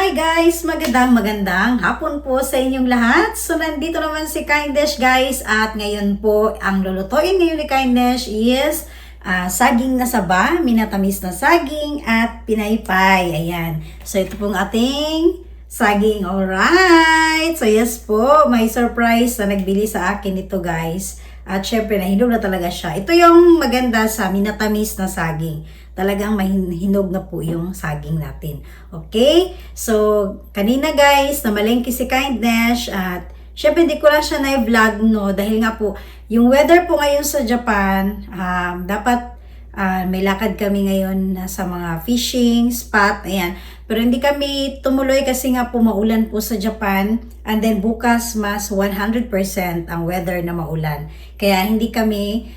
Hi guys! Magandang hapon po sa inyong lahat. So nandito naman si Kindness guys at ngayon po ang lulutuin ngayon ni Kindness is saging na saba, minatamis na saging at pinaypay. Ayan. So ito pong ating saging. Alright! So yes po, may surprise na nagbili sa akin ito guys. At syempre, nahinog na talaga siya. Ito yung maganda sa minatamis na saging. Talagang mahinog na po yung saging natin. Okay? So, kanina guys, namalengke si Kindness. At syempre, hindi ko lang siya na-vlog, no? Dahil nga po, yung weather po ngayon sa Japan, dapat may lakad kami ngayon sa mga fishing spot. Ayan. Pero hindi kami tumuloy kasi nga po maulan po sa Japan. And then bukas mas 100% ang weather na maulan. Kaya hindi kami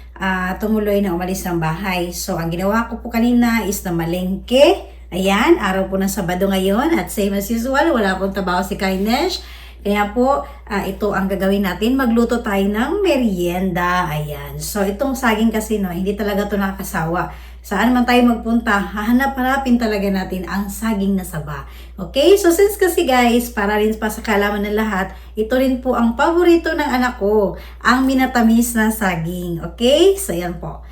tumuloy na umalis ng bahay. So ang ginawa ko po kanina is na malengke. Ayan, araw po ng Sabado ngayon. At same as usual, wala akong trabaho si Kindness. Kaya po, ito ang gagawin natin. Magluto tayo ng merienda. Ayan. So, itong saging kasi, no, hindi talaga ito nakakasawa. Saan man tayo magpunta, hahanap-hanapin talaga natin ang saging na saba. Okay? So, since kasi guys, para rin pa sa kalaman ng lahat, ito rin po ang paborito ng anak ko, ang minatamis na saging. Okay? So, yan po.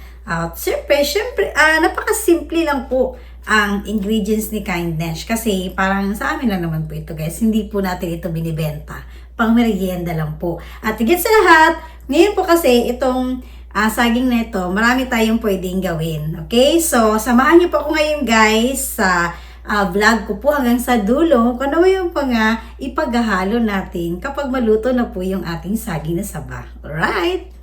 Siyempre, napakasimple lang po ang ingredients ni Kindness kasi parang sa amin lang naman po ito guys, hindi po natin ito binibenta, pang merienda lang po. At higit sa lahat, ngayon po kasi itong saging na ito, marami tayong pwedeng gawin. Okay, so samahan niyo po ako ngayon guys sa vlog ko po hanggang sa dulo kung ano yung ipaghahalo natin kapag maluto na po yung ating saging na saba. Alright?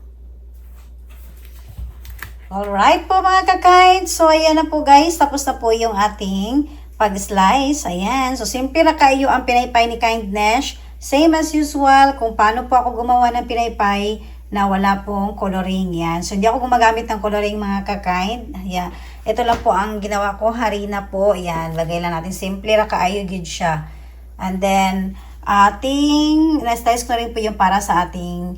Alright po mga kakain. So ayan na po guys. Tapos na po yung ating pag-slice. Ayan. So simple na kayo ang pinaypay ni Kindness. Same as usual kung paano po ako gumawa ng pinaypay na wala pong coloring. Yan. So hindi ako gumagamit ng coloring mga kakain. Ayan. Ito lang po ang ginawa ko. Harina po. Ayan. Lagay lang natin. Simple na kaayo gid siya. And then ating na-slice ko rin po yung para sa ating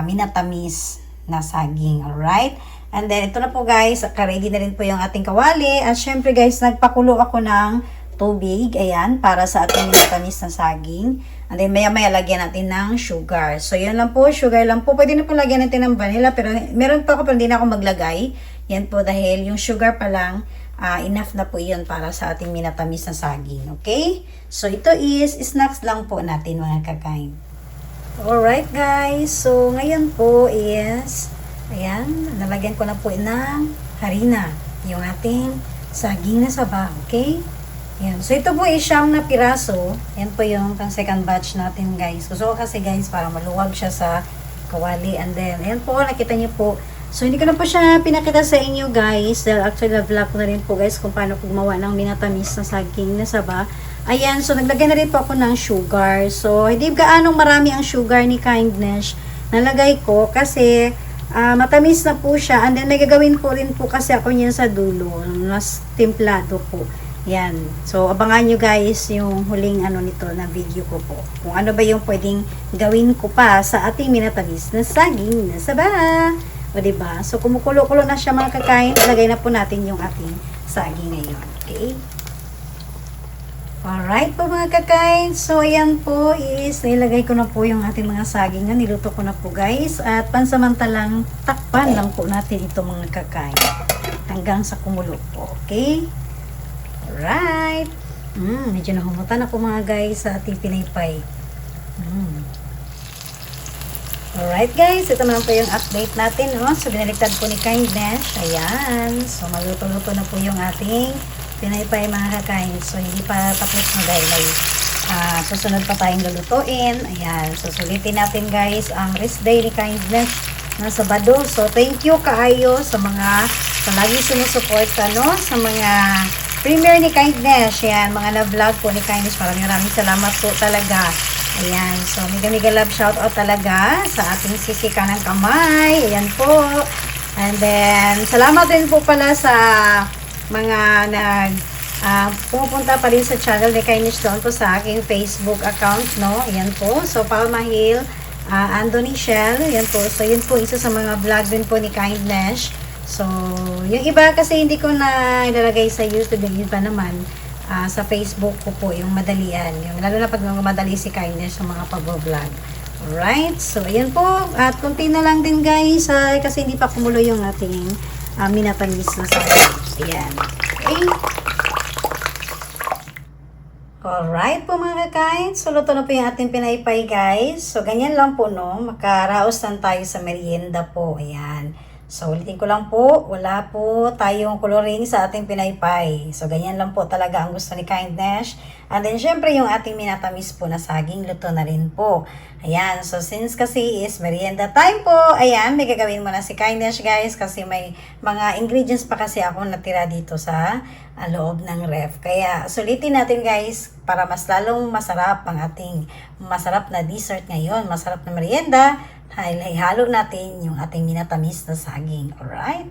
minatamis na saging. Alright. And then, ito na po guys, ready na rin po yung ating kawali. At syempre guys, nagpakulo ako ng tubig. Ayan, para sa ating minatamis na saging. And then, maya-maya lagyan natin ng sugar. So, yun lang po, sugar lang po. Pwede na po lagyan natin ng vanilla. Pero, meron pa ako, pero hindi na ako maglagay. Yan po, dahil yung sugar pa lang, enough na po yun para sa ating minatamis na saging. Okay? So, ito is snacks lang po natin mga kakain. Alright guys, so ngayon po is ayan, nalagyan ko na po ng harina yung ating saging na saba, okay? Ayan. So, ito po is siyam na piraso. Yan po yung pang second batch natin, guys. Gusto ko kasi, guys, para maluwag siya sa kawali. And then, ayan po, nakita niyo po. So, hindi ko na po siya pinakita sa inyo, guys. Dahil actually, na-vlog ko na rin po, guys, kung paano po gumawa ng minatamis na saging na saba. Ayan, so, naglagay na rin po ako ng sugar. So, hindi gaanong marami ang sugar ni Kindness. Nalagay ko kasi matamis na po siya. And then, may gagawin po rin po kasi ako niyan sa dulo. Mas templado po. Yan. So, abangan nyo guys yung huling nito na video ko po. Kung ano ba yung pwedeng gawin ko pa sa ating minatamis na saging na saba. O, diba? So, kumukulo-kulo na siya mga kakain. Lagay na po natin yung ating saging ngayon. Okay? Alright po mga kakain. So, ayan po is nilagay ko na po yung ating mga saging na niluto ko na po guys. At pansamantalang takpan lang po natin ito mga kakain. Hanggang sa kumulo po. Okay? Alright. Medyo nahumutan ako mga guys sa ating pinaypay. Alright guys. Ito naman po yung update natin. No? So, binaliktad po ni Kindness. Ayan. So, maluto-luto na po yung ating pinaypay mga kakain. So, hindi pa tapos na dahil may susunod pa tayong lulutuin. Ayan. So, sulitin natin guys ang rest day ni Kindness na Sabado. So, thank you kaayo sa mga lagi sumusuporta, no? Sa mga premiere ni Kindness. Ayan. Mga na-vlog po ni Kindness. Maraming salamat po talaga. Ayan. So, mega love shoutout talaga sa ating sisika ng kamay. Ayan po. And then, salamat din po pala sa mga pumupunta pa rin sa channel ni Kindness doon po sa aking Facebook account, no? Ayan po. So, Palma Hill, Anthony Shell. Ayan po. So, yun po isa sa mga vlog din po ni Kindness. So, yung iba kasi hindi ko na ilalagay sa YouTube. Yung iba naman, sa Facebook ko po, yung madalian. Yung, lalo na pag madali si Kindness sa mga pag-vlog. Alright, so ayan po. At kunti na lang din guys, kasi hindi pa kumulo yung ating minatamis na sauce. Ayan. Okay. Alright po mga kakain. So luto na po yung ating pinaypay guys. So ganyan lang po no. Makaraos lang tayo sa merienda po. Ayan. So, ulitin ko lang po, wala po tayong coloring sa ating pinaypay. So, ganyan lang po talaga ang gusto ni Kindness. And then, syempre, yung ating minatamis po na saging, luto na rin po. Ayan, so since kasi is merienda time po, ayan, may gagawin mo na si Kindness guys kasi may mga ingredients pa kasi ako natira dito sa loob ng ref. Kaya, sulitin natin guys para mas lalong masarap ang ating masarap na dessert ngayon, masarap na merienda. Halo natin yung ating minatamis na saging. Alright?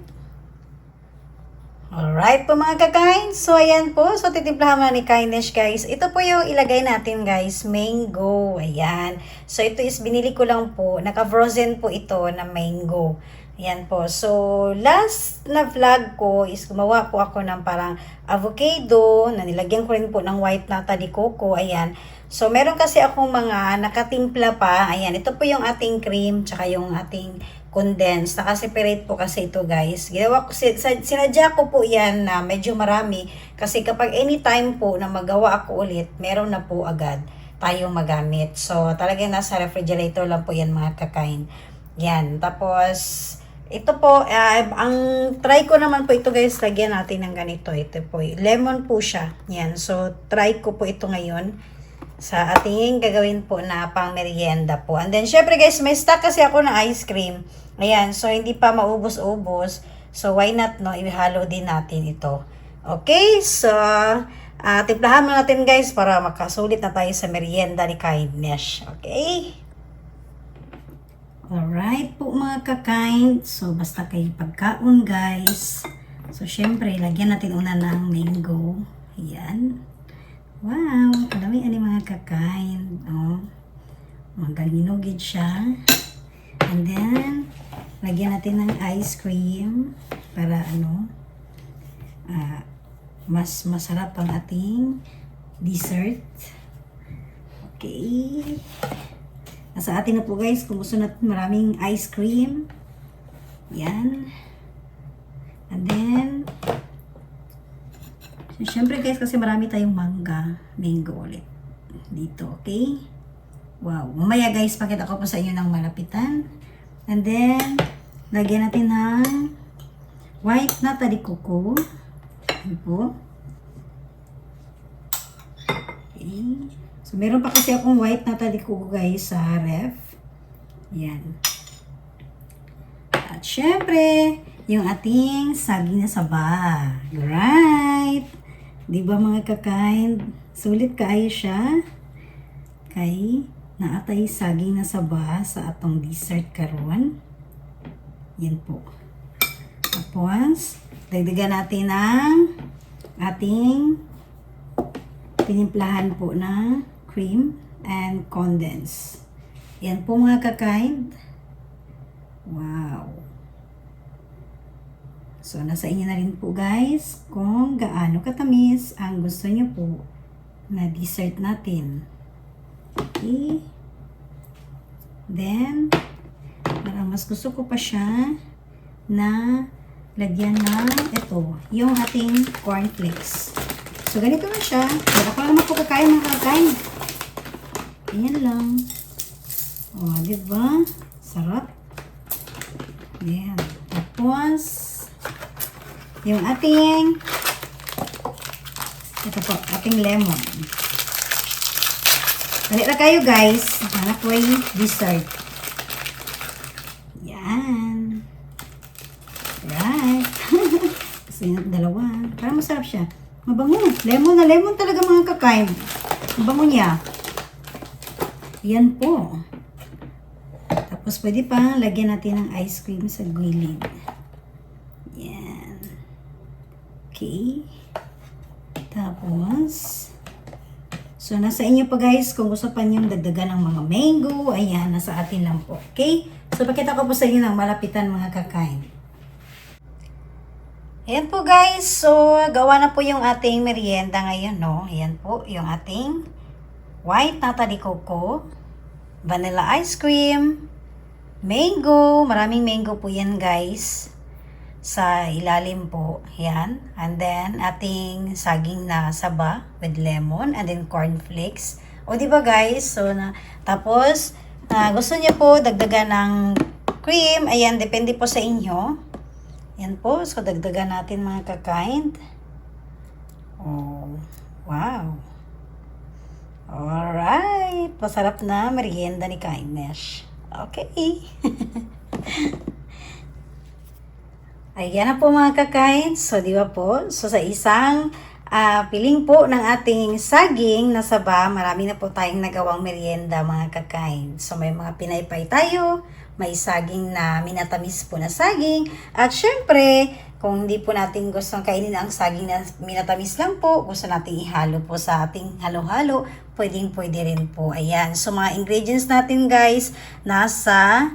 Alright po mga kakain. So, ayan po. So, titimplahan na ni Kindness guys. Ito po yung ilagay natin guys. Mango. Ayan. So, ito is binili ko lang po. Naka-frozen po ito na mango. Ayan po. So, last na vlog ko is gumawa po ako ng parang avocado na nilagyan ko rin po ng white nata de coco. Ayan. So, meron kasi akong mga nakatimpla pa. Ayan, ito po yung ating cream, tsaka yung ating condensed. Naka-separate po kasi ito, guys. Ginawa ko, sinadya ko po yan na medyo marami. Kasi kapag anytime po na magawa ako ulit, meron na po agad tayong magamit. So, talagang nasa refrigerator lang po yan, mga kakain. Yan, tapos ito po, ang try ko naman po ito guys, lagyan natin ng ganito. Ito po, lemon po siya. Yan, so try ko po ito ngayon sa ating gagawin po na pang merienda po. And then, syempre guys, may stock kasi ako ng ice cream. Ayan, so hindi pa maubos-ubos. So, why not, no? Ihalo din natin ito. Okay, so, timplahan mo natin guys para makasulit na tayo sa merienda ni Kindness. Okay? Alright po mga kakain. So, basta kayo pagkaon guys. So, syempre, lagyan natin una ng mango. Ayan. Wow, kadami ani mga kakain. Oh, magalinugid siya. And then, lagyan natin ng ice cream para mas masarap ang ating dessert. Okay. Nasa atin na po guys, kung gusto natin maraming ice cream. Yan. And then, so, syempre guys, kasi marami tayong mango ulit dito, okay? Wow. Mamaya guys, pakita ko po sa inyo ng malapitan. And then, lagyan natin ng white nata de coco. Ayan po. Okay. So, meron pa kasi akong white nata de coco guys sa ref. Yan. At syempre, yung ating saging na saba. Right? Diba mga kakain? Sulit kaayo siya. Kay naatay saging na saba sa atong dessert karon. Yan po. Tapos, dagdagan natin ang ating tinimplahan po na cream and condensed. Yan po mga kakain. Wow. So, nasa inyo na rin po guys kung gaano katamis ang gusto nyo po na dessert natin. Okay. Then, parang mas gusto ko pa siya na lagyan ng ito, yung ating cornflakes. So, ganito na siya. Pero ako naman po kakain mga kakain. Ayan lang. O, diba? Sarap. Ayan. Tapos, yung ating ito po, ating lemon. Dali na kayo guys. Hanap ko yung dessert. Yan. Right. Kasi yung dalawa. Parang masarap siya. Mabango. Lemon na lemon talaga mga kakain. Mabango niya. Yan po. Tapos pwede pa lagyan natin ng ice cream sa gilid. Yan. Okay. Tapos, so nasa inyo pa guys kung gusto pa niyong dagdagan ng mga mango. Ayan, nasa atin lang po. Okay? So pakita ko po sa inyo ng malapitan mga kakain. Ayan po guys, so gawa na po yung ating merienda ngayon, no? Ayan po yung ating white nata de coco, vanilla ice cream, mango, maraming mango po yan guys, sa ilalim po, yan. And then, ating saging na saba with lemon, and then cornflakes. O diba guys, so tapos, gusto niyo po dagdagan ng cream, ayan, depende po sa inyo. Yan po. So, dagdagan natin mga ka-kind. Oh, wow. Alright. Masarap na merienda ni Kindness. Okay. Ayan na po mga ka-kind. So, di ba po? So, sa isang piling po ng ating saging na saba, marami na po tayong nagawang merienda mga ka-kind. So, may mga pinaypay tayo. May saging na minatamis po na saging. At syempre, kung hindi po natin gustong kainin ang saging na minatamis lang po, gusto natin ihalo po sa ating halo-halo, pwede rin po. Ayan. So, mga ingredients natin guys, nasa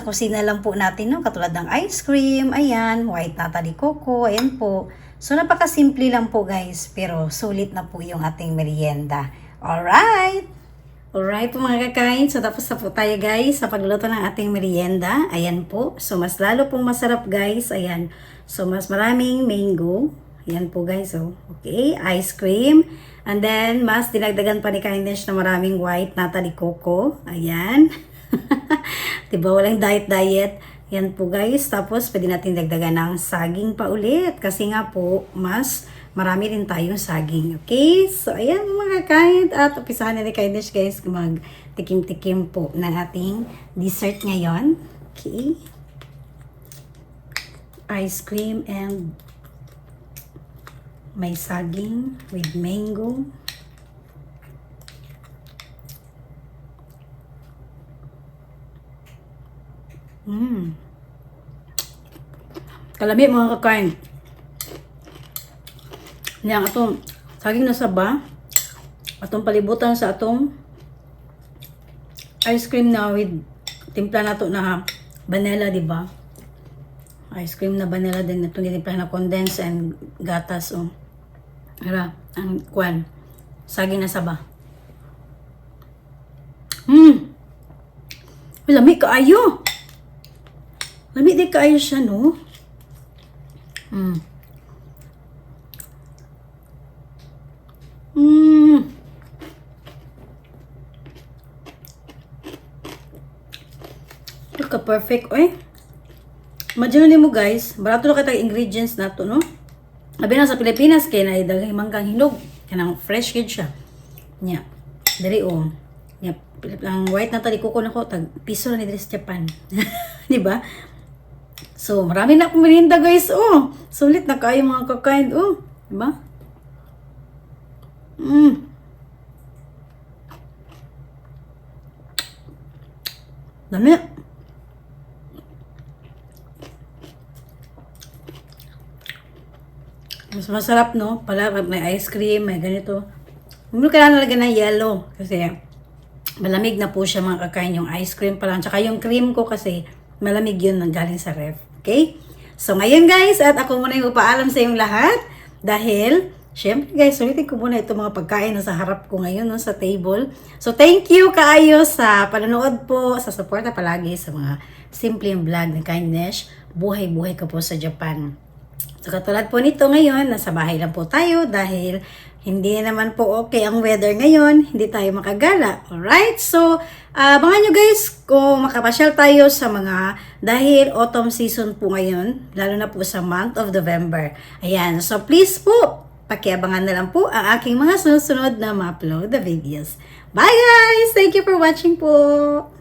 kusina lang po natin, no? Katulad ng ice cream, ayan, white nata de coco, ayan po. So, napakasimple lang po guys, pero sulit na po yung ating merienda. Alright! Alright po mga kakain, so tapos na po tayo guys sa pagluto ng ating merienda. Ayan po, so mas lalo pong masarap guys, ayan. So mas maraming mango, ayan po guys, oh. Okay, ice cream. And then, mas dinagdagan pa ni Kindness na maraming white nata de coco, ayan. Diba, walang diet. Yan po guys, tapos pwede natin dagdagan ng saging pa ulit. Kasi nga po, mas marami rin tayong saging. Okay? So, ayan mga kakain. At upisahan na ni Kindness guys mag-tikim-tikim po ng ating dessert ngayon. Okay? Ice cream and may saging with mango. Kalami mga kakain. Yang atong saging na saba, atong palibutan sa atong ice cream na with timpla nato na vanilla, di ba? Ice cream na vanilla din nato timpla na condense and gatas, oh. Ara, ang kwan, saging na saba. Lami kaayo. Lami di kaayo siya, no? Perfect, oy. Imagine mo guys, barato na katang ingredients nato, no? Abi na sa Pilipinas kay na daghay manggang hinog, kanang fresh gid siya. Nya. Diri oh. Nya, ang white na tali kuko nako tag piso na ni diri sa Japan. Di ba? So, marami na akong merienda guys, oh. Sulit na kayo mga kakain, oh. Di ba? Dami. Mas masarap, no? Pala, may ice cream, may ganito. Hindi ko kailangan nalagyan ng yellow. Kasi, malamig na po siya mga kakain yung ice cream pa lang. Tsaka yung cream ko kasi, malamig yun nang galing sa ref. Okay? So, ngayon guys, at ako muna yung paalam sa inyong lahat. Dahil, syempre guys, ulitin ko muna itong mga pagkain na sa harap ko ngayon, no, sa table. So, thank you kaayo sa panonood po, sa suporta palagi sa mga simpleng vlog ni Kindness. Buhay-buhay ka po sa Japan. So, katulad po nito ngayon, nasa bahay lang po tayo dahil hindi naman po okay ang weather ngayon, hindi tayo makagala. Alright? So, abangan nyo guys kung makapasyal tayo sa mga, dahil autumn season po ngayon, lalo na po sa month of November. Ayan. So, please po, pakiabangan na lang po ang aking mga susunod na ma-upload na videos. Bye guys! Thank you for watching po!